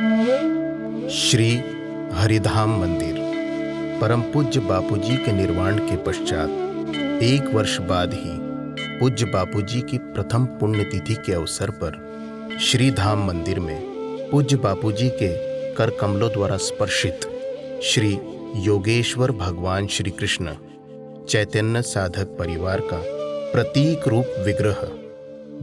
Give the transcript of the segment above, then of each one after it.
श्री हरिधाम मंदिर। परम पूज्य बापूजी के निर्वाण के पश्चात 1 वर्ष बाद ही पूज्य बापूजी की प्रथम पुण्यतिथि के अवसर पर श्री धाम मंदिर में पूज्य बापूजी के कर कमलों द्वारा स्पर्शित श्री योगेश्वर भगवान श्री कृष्ण चैतन्य साधक परिवार का प्रतीक रूप विग्रह,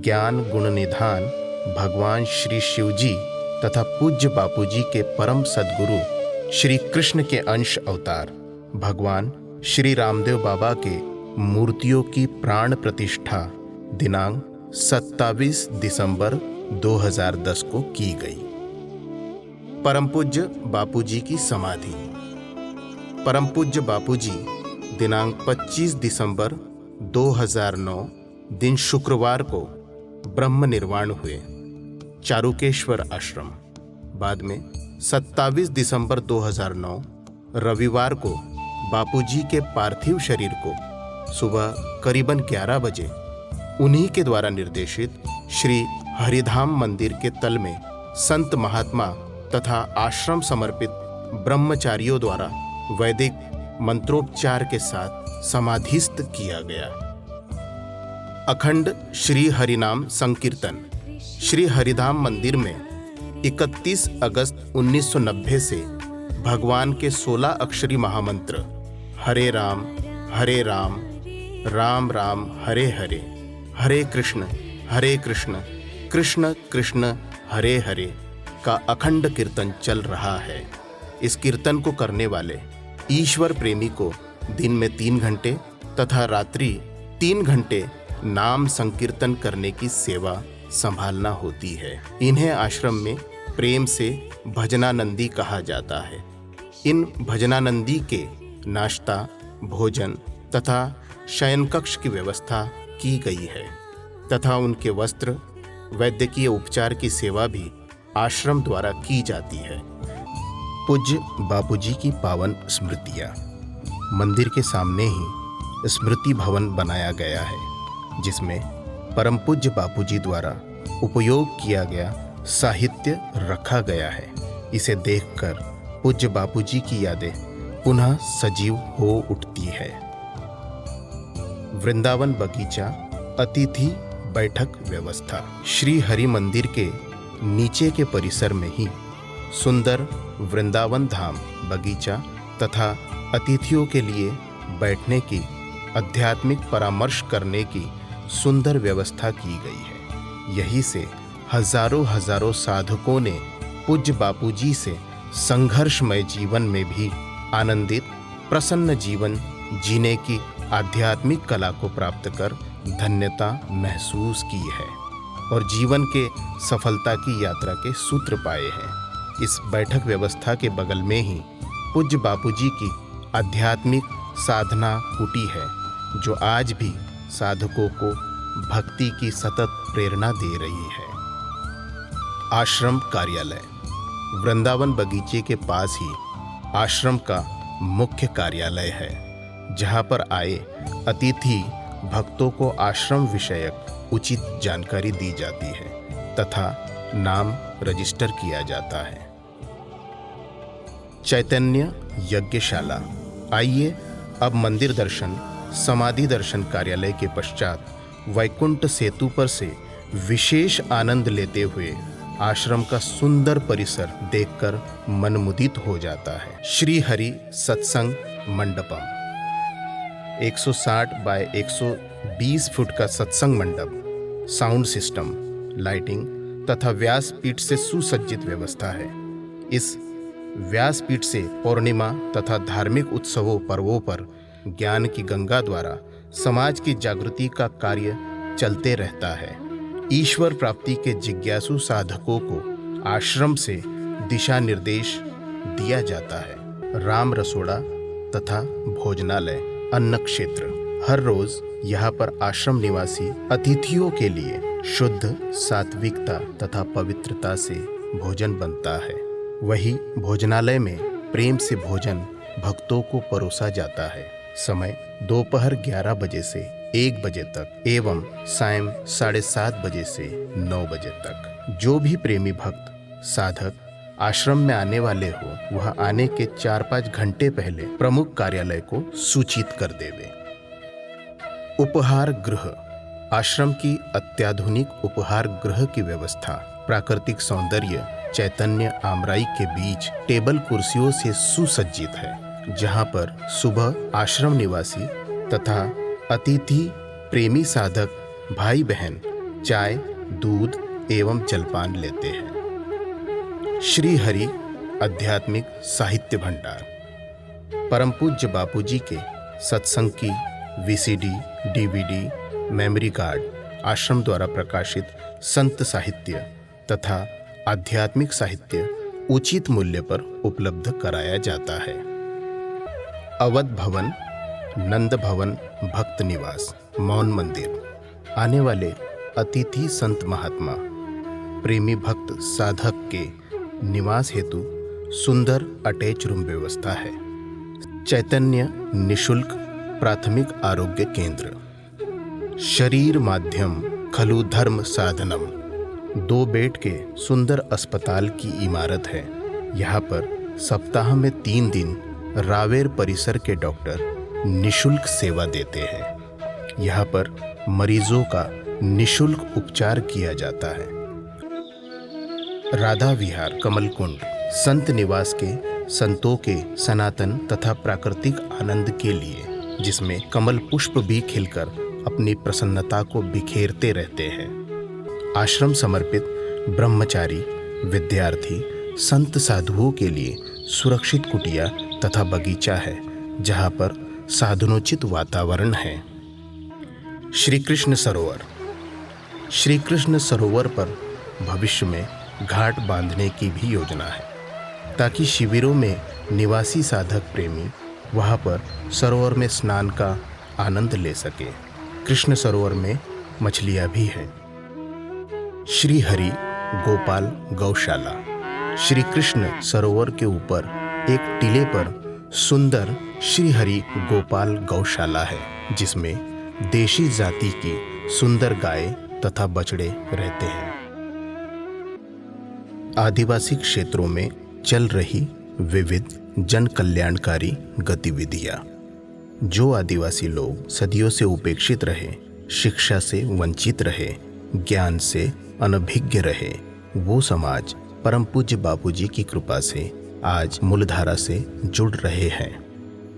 ज्ञान गुण निधान भगवान श्री शिवजी तथा पूज्य बापूजी के परम सद्गुरु श्री कृष्ण के अंश अवतार भगवान श्री रामदेव बाबा के मूर्तियों की प्राण प्रतिष्ठा दिनांक 27 दिसंबर 2010 को की गई। परम पूज्य बापूजी की समाधि। परम पूज्य बापूजी दिनांक 25 दिसंबर 2009 दिन शुक्रवार को ब्रह्म निर्वाण हुए। चारुकेश्वर आश्रम। बाद में 27 दिसंबर 2009 रविवार को बापूजी के पार्थिव शरीर को सुबह करीबन 11 बजे उन्हीं के द्वारा निर्देशित श्री हरिधाम मंदिर के तल में संत महात्मा तथा आश्रम समर्पित ब्रह्मचारियों द्वारा वैदिक मंत्रोपचार के साथ समाधिस्थ किया गया। अखंड श्री हरिनाम संकीर्तन। श्री हरिधाम मंदिर में 31 अगस्त 1990 से भगवान के 16 अक्षरी महामंत्र हरे राम राम राम हरे हरे, हरे कृष्ण कृष्ण कृष्ण हरे हरे का अखंड कीर्तन चल रहा है। इस कीर्तन को करने वाले ईश्वर प्रेमी को दिन में 3 घंटे तथा रात्रि 3 घंटे नाम संकीर्तन करने की सेवा संभालना होती है। इन्हें आश्रम में प्रेम से भजनानंदी कहा जाता है। इन भजनानंदी के नाश्ता, भोजन तथा शयन कक्ष की व्यवस्था की गई है तथा उनके वस्त्र, वैद्यकीय उपचार की सेवा भी आश्रम द्वारा की जाती है। पूज्य बापूजी की पावन स्मृतियाँ। मंदिर के सामने ही स्मृति भवन बनाया गया है जिसमें परम पूज्य बापूजी द्वारा उपयोग किया गया साहित्य रखा गया है। इसे देखकर पूज्य बापूजी की यादें पुनः सजीव हो उठती है। वृंदावन बगीचा अतिथि बैठक व्यवस्था। श्री हरि मंदिर के नीचे के परिसर में ही सुंदर वृंदावन धाम बगीचा तथा अतिथियों के लिए बैठने की, आध्यात्मिक परामर्श करने की सुंदर व्यवस्था की गई है। यही से हजारों साधकों ने पूज्य बापूजी से संघर्षमय जीवन में भी आनंदित प्रसन्न जीवन जीने की आध्यात्मिक कला को प्राप्त कर धन्यता महसूस की है और जीवन के सफलता की यात्रा के सूत्र पाए हैं। इस बैठक व्यवस्था के बगल में ही पूज्य बापूजी की आध्यात्मिक साधना कुटी है जो आज भी साधकों को भक्ति की सतत प्रेरणा दे रही है। आश्रम कार्यालय। वृंदावन बगीचे के पास ही आश्रम का मुख्य कार्यालय है जहां पर आए अतिथि भक्तों को आश्रम विषयक उचित जानकारी दी जाती है तथा नाम रजिस्टर किया जाता है। चैतन्य यज्ञशाला। आइए अब मंदिर दर्शन, समाधि दर्शन कार्यालय के पश्चात वैकुंठ सेतु पर से विशेष आनंद लेते हुए आश्रम का सुंदर परिसर देखकर मन मुदित हो जाता है। श्री हरि सत्संग मंडपम। 160 बाय 120 फुट का सत्संग मंडप, साउंड सिस्टम, लाइटिंग तथा व्यासपीठ से सुसज्जित व्यवस्था है। इस व्यासपीठ से पूर्णिमा तथा धार्मिक उत्सवों पर्वों पर ज्ञान की गंगा द्वारा समाज की जागृति का कार्य चलते रहता है। ईश्वर प्राप्ति के जिज्ञासु साधकों को आश्रम से दिशा निर्देश दिया जाता है। राम रसोड़ा तथा भोजनालय, अन्न क्षेत्र। हर रोज यहाँ पर आश्रम निवासी अतिथियों के लिए शुद्ध सात्विकता तथा पवित्रता से भोजन बनता है। वही भोजनालय में प्रेम से भोजन भक्तों को परोसा जाता है। समय दोपहर 11 बजे से 1 बजे तक एवं सायं 7:30 बजे से 9 बजे तक। जो भी प्रेमी भक्त साधक आश्रम में आने वाले हो वह आने के 4-5 घंटे पहले प्रमुख कार्यालय को सूचित कर देवे। उपहार गृह। आश्रम की अत्याधुनिक उपहार गृह की व्यवस्था प्राकृतिक सौंदर्य, चैतन्य आमराई के बीच टेबल कुर्सियों से सुसज्जित है, जहां पर सुबह आश्रम निवासी तथा अतिथि प्रेमी साधक भाई बहन चाय, दूध एवं जलपान लेते हैं। श्री हरि आध्यात्मिक साहित्य भंडार। परम पूज्य बापूजी के सत्संग की वीसीडी, डीवीडी, मेमोरी कार्ड आश्रम द्वारा प्रकाशित संत साहित्य तथा आध्यात्मिक साहित्य उचित मूल्य पर उपलब्ध कराया जाता है। अवध भवन, नंद भवन भक्त निवास, मौन मंदिर। आने वाले अतिथि संत महात्मा प्रेमी भक्त साधक के निवास हेतु सुंदर अटैच रूम व्यवस्था है। चैतन्य निशुल्क प्राथमिक आरोग्य केंद्र। शरीर माध्यम खलु धर्म साधनम 2 बेड के सुंदर अस्पताल की इमारत है। यहाँ पर सप्ताह में 3 दिन रावेर परिसर के डॉक्टर निशुल्क सेवा देते हैं। यहाँ पर मरीजों का निशुल्क उपचार किया जाता है। राधा विहार कमलकुंड संत निवास के संतों के सनातन तथा प्राकृतिक आनंद के लिए, जिसमें कमल पुष्प भी खिलकर अपनी प्रसन्नता को बिखेरते रहते हैं। आश्रम समर्पित ब्रह्मचारी, विद्यार्थी, संत साधुओं के लिए सुरक्षित कुटिया तथा बगीचा है, जहाँ पर साधनोचित वातावरण है। श्री कृष्ण सरोवर। श्री कृष्ण सरोवर पर भविष्य में घाट बांधने की भी योजना है, ताकि शिविरों में निवासी साधक प्रेमी वहाँ पर सरोवर में स्नान का आनंद ले सके। कृष्ण सरोवर में मछलियाँ भी हैं। श्री हरि गोपाल गौशाला। श्री कृष्ण सरोवर के ऊपर एक टीले पर सुंदर श्री हरि गोपाल गौशाला है, जिसमें देशी जाति की सुंदर गाय तथा बछड़े रहते हैं। आदिवासी क्षेत्रों में चल रही विविध जन कल्याणकारी गतिविधियां। जो आदिवासी लोग सदियों से उपेक्षित रहे, शिक्षा से वंचित रहे, ज्ञान से अनभिज्ञ रहे, वो समाज परम पूज्य बापूजी की कृपा से आज मूलधारा से जुड़ रहे हैं,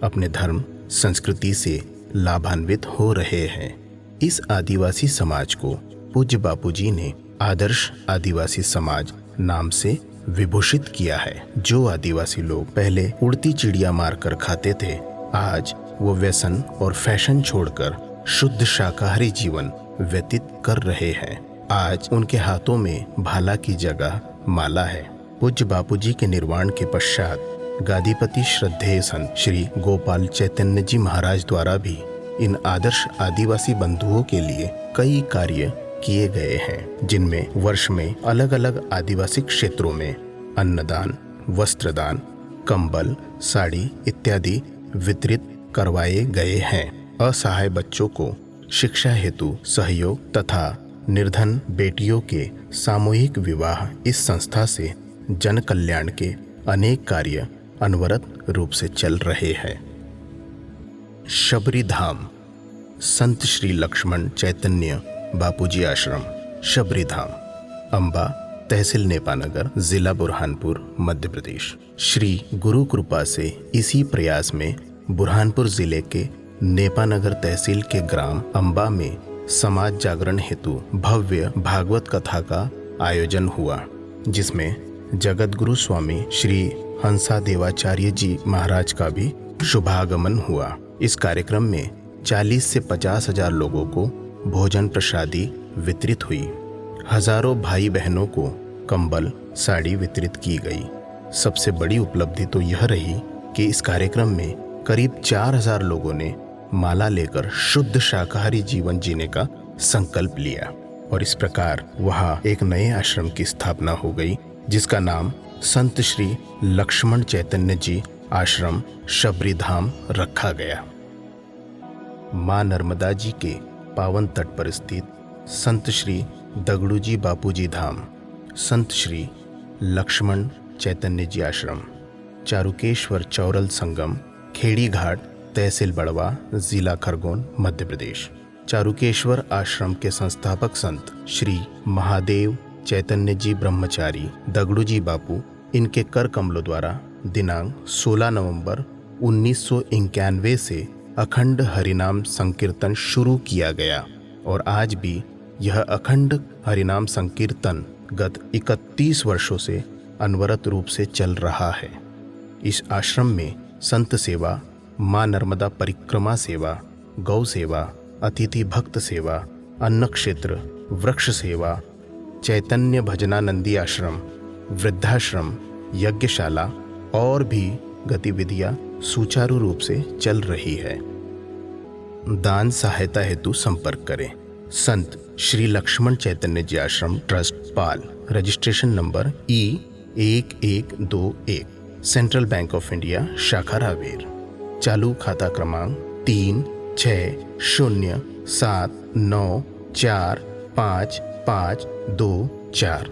अपने धर्म संस्कृति से लाभान्वित हो रहे हैं। इस आदिवासी समाज को पूज्य बापूजी ने आदर्श आदिवासी समाज नाम से विभूषित किया है। जो आदिवासी लोग पहले उड़ती चिड़िया मारकर खाते थे, आज वो व्यसन और फैशन छोड़कर शुद्ध शाकाहारी जीवन व्यतीत कर रहे हैं। आज उनके हाथों में भाला की जगह माला है। पूज्य बापूजी के निर्वाण के पश्चात गादीपति श्रद्धेय संत श्री गोपाल चैतन्य जी महाराज द्वारा भी इन आदर्श आदिवासी बंधुओं के लिए कई कार्य किए गए हैं, जिनमें वर्ष में अलग अलग आदिवासी क्षेत्रों में अन्नदान, वस्त्रदान, कंबल, साड़ी इत्यादि वितरित करवाए गए हैं। असहाय बच्चों को शिक्षा हेतु सहयोग तथा निर्धन बेटियों के सामूहिक विवाह इस संस्था से जन कल्याण के अनेक कार्य अनवरत रूप से चल रहे हैं। शबरी धाम संत श्री लक्ष्मण चैतन्य बापूजी आश्रम, शबरी धाम, अंबा, तहसील नेपानगर, जिला बुरहानपुर, मध्य प्रदेश। श्री गुरु कृपा से इसी प्रयास में बुरहानपुर जिले के नेपानगर तहसील के ग्राम अंबा में समाज जागरण हेतु भव्य भागवत कथा का आयोजन हुआ, जिसमें जगत गुरु स्वामी श्री हंसादेवाचार्य जी महाराज का भी शुभागमन हुआ। इस कार्यक्रम में 40 से 50 हजार लोगों को भोजन प्रसादी वितरित हुई। हजारों भाई बहनों को कंबल, साड़ी वितरित की गई। सबसे बड़ी उपलब्धि तो यह रही कि इस कार्यक्रम में करीब 4000 लोगों ने माला लेकर शुद्ध शाकाहारी जीवन जीने का संकल्प लिया और इस प्रकार वहाँ एक नए आश्रम की स्थापना हो गई, जिसका नाम संत श्री लक्ष्मण चैतन्य जी आश्रम शबरी धाम रखा गया। माँ नर्मदा जी के पावन तट पर स्थित संत श्री दगड़ू जी बापूजी धाम, संत श्री लक्ष्मण चैतन्य जी आश्रम, चारुकेश्वर चौरल संगम, खेड़ी घाट, तहसील बड़वा, जिला खरगोन, मध्य प्रदेश। चारुकेश्वर आश्रम के संस्थापक संत श्री महादेव चैतन्य जी ब्रह्मचारी दगड़ू जी बापू, इनके कर कमलों द्वारा दिनांक 16 नवंबर 1991 से अखंड हरिनाम संकीर्तन शुरू किया गया और आज भी यह अखंड हरिनाम संकीर्तन गत 31 वर्षों से अनवरत रूप से चल रहा है। इस आश्रम में संत सेवा, माँ नर्मदा परिक्रमा सेवा, गौ सेवा, अतिथि भक्त सेवा, अन्न क्षेत्र, वृक्ष सेवा, चैतन्य भजनानंदी आश्रम, वृद्धाश्रम, यज्ञशाला और भी गतिविधियां सुचारू रूप से चल रही है। दान सहायता हेतु संपर्क करें। संत श्री लक्ष्मण चैतन्य जी आश्रम trust Pal, registration number E1121, central bank of India, शाखा रावेर। चालू खाता क्रमांक 3607945524।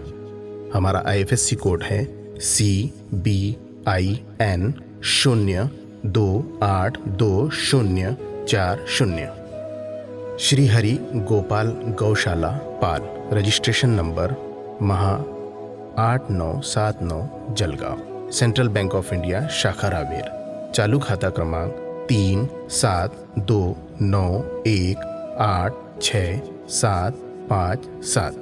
हमारा IFSC कोड है CBIN 0282040। श्री हरि गोपाल गौशाला पाल, रजिस्ट्रेशन नंबर महा 8979 Jalgaon, central bank of India, शाखा रावेर। चालू खाता क्रमांक 3729186757।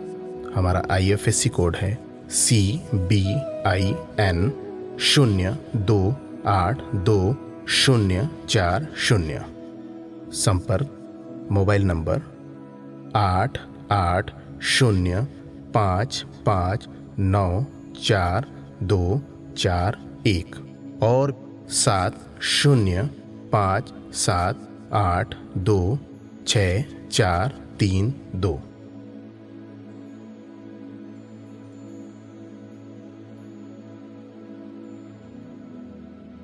हमारा IFSC कोड है CBIN 0282040। संपर्क मोबाइल नंबर 8805594241 और 7057826432।